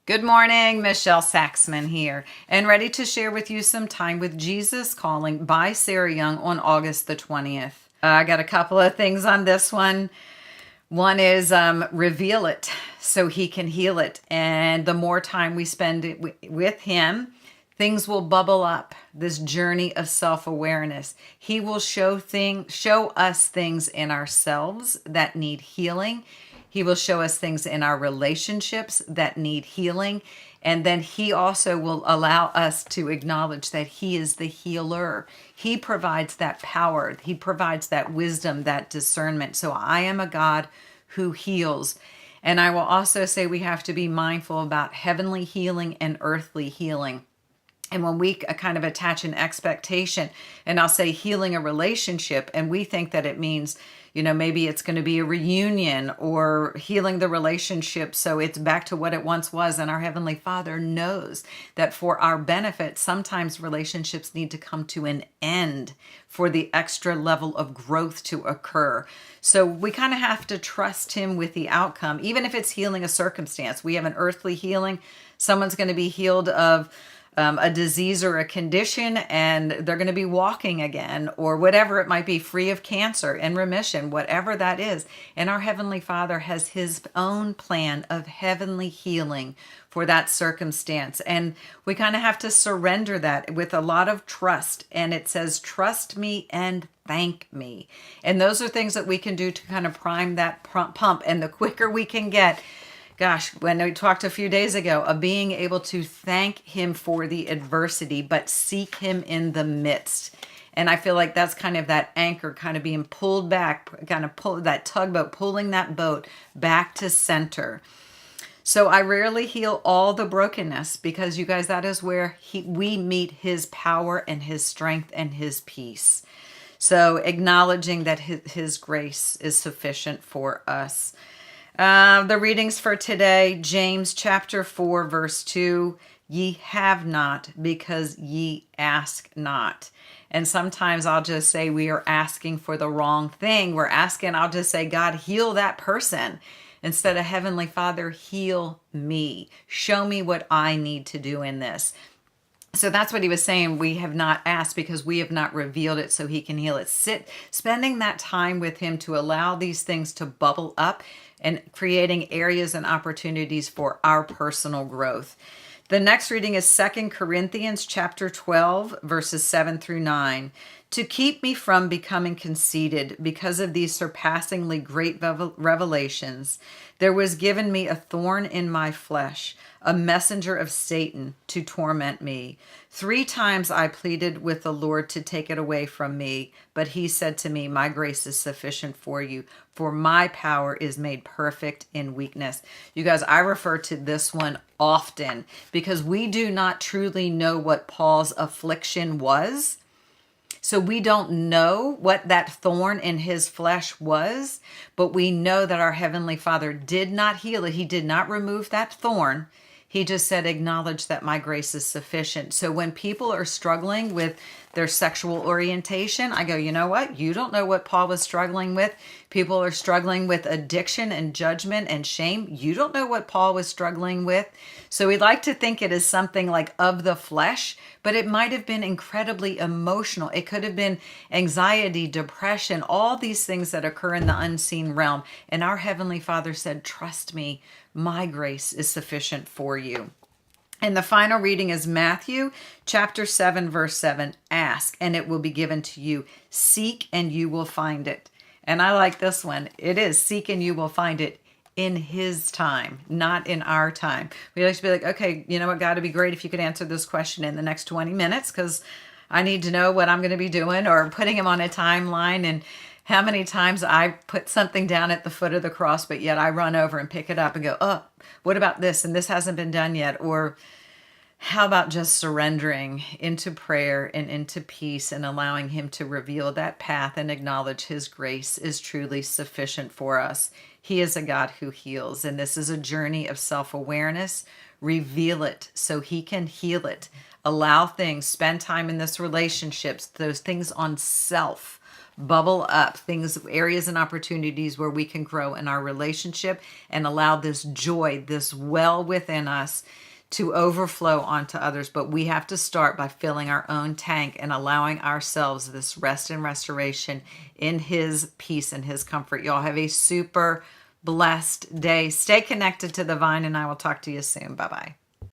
Good morning, Michelle Saxman here, and ready to share with you some time with Jesus Calling by Sarah Young on August the 20th. I got a couple of things on this one. One is reveal it so he can heal it. And the more time we spend with him, things will bubble up. This journey of self-awareness. He will show us things in ourselves that need healing. He will show us things in our relationships that need healing. And then he also will allow us to acknowledge that he is the healer. He provides that power. He provides that wisdom, that discernment. So I am a God who heals. And I will also say we have to be mindful about heavenly healing and earthly healing. And when we kind of attach an expectation, and I'll say healing a relationship, and we think that it means, maybe it's going to be a reunion or healing the relationship so it's back to what it once was. And our Heavenly Father knows that for our benefit, sometimes relationships need to come to an end for the extra level of growth to occur. So we kind of have to trust Him with the outcome, even if it's healing a circumstance. We have an earthly healing. Someone's going to be healed of a disease or a condition, and they're going to be walking again, or whatever it might be, free of cancer and remission, whatever that is. And our Heavenly Father has His own plan of heavenly healing for that circumstance. And we kind of have to surrender that with a lot of trust. And it says, trust me and thank me. And those are things that we can do to kind of prime that pump. And the quicker we can get, gosh, when we talked a few days ago of being able to thank Him for the adversity, but seek Him in the midst. And I feel like that's kind of that anchor kind of being pulled back, kind of pull that tugboat, pulling that boat back to center. So I rarely heal all the brokenness because, you guys, that is where we meet His power and His strength and His peace. So acknowledging that His grace is sufficient for us. The readings for today, James chapter 4, verse 2, ye have not because ye ask not. And sometimes I'll just say we are asking for the wrong thing. I'll just say, God, heal that person. Instead of Heavenly Father, heal me. Show me what I need to do in this. So that's what he was saying. We have not asked because we have not revealed it so He can heal it. Spending that time with Him to allow these things to bubble up and creating areas and opportunities for our personal growth. The next reading is 2 Corinthians chapter 12, verses 7 through 9. To keep me from becoming conceited because of these surpassingly great revelations, there was given me a thorn in my flesh, a messenger of Satan to torment me. 3 times I pleaded with the Lord to take it away from me, but He said to me, my grace is sufficient for you, for my power is made perfect in weakness. You guys, I refer to this one often because we do not truly know what Paul's affliction was. So we don't know what that thorn in his flesh was, but we know that our Heavenly Father did not heal it. He did not remove that thorn. He just said, acknowledge that my grace is sufficient. So when people are struggling with their sexual orientation, I go, you know what? You don't know what Paul was struggling with. People are struggling with addiction and judgment and shame. You don't know what Paul was struggling with. So we like to think it is something like of the flesh, but it might have been incredibly emotional. It could have been anxiety, depression, all these things that occur in the unseen realm. And our Heavenly Father said, trust me, my grace is sufficient for you. And the final reading is Matthew chapter 7, verse 7. Ask, and it will be given to you. Seek, and you will find it. And I like this one. It is seek, and you will find it in His time, not in our time. We like to be like, okay, you know what, God, it'd be great if you could answer this question in the next 20 minutes because I need to know what I'm going to be doing, or putting Him on a timeline. And how many times I put something down at the foot of the cross, but yet I run over and pick it up and go, oh, what about this? And this hasn't been done yet. Or how about just surrendering into prayer and into peace and allowing Him to reveal that path and acknowledge His grace is truly sufficient for us. He is a God who heals, and this is a journey of self-awareness. Reveal it so He can heal it. Allow things, spend time in this relationships, those things on self. bubble up things, areas and opportunities where we can grow in our relationship and allow this joy, this well within us to overflow onto others. But we have to start by filling our own tank and allowing ourselves this rest and restoration in His peace and His comfort. Y'all have a super blessed day. Stay connected to the vine, and I will talk to you soon. Bye-bye.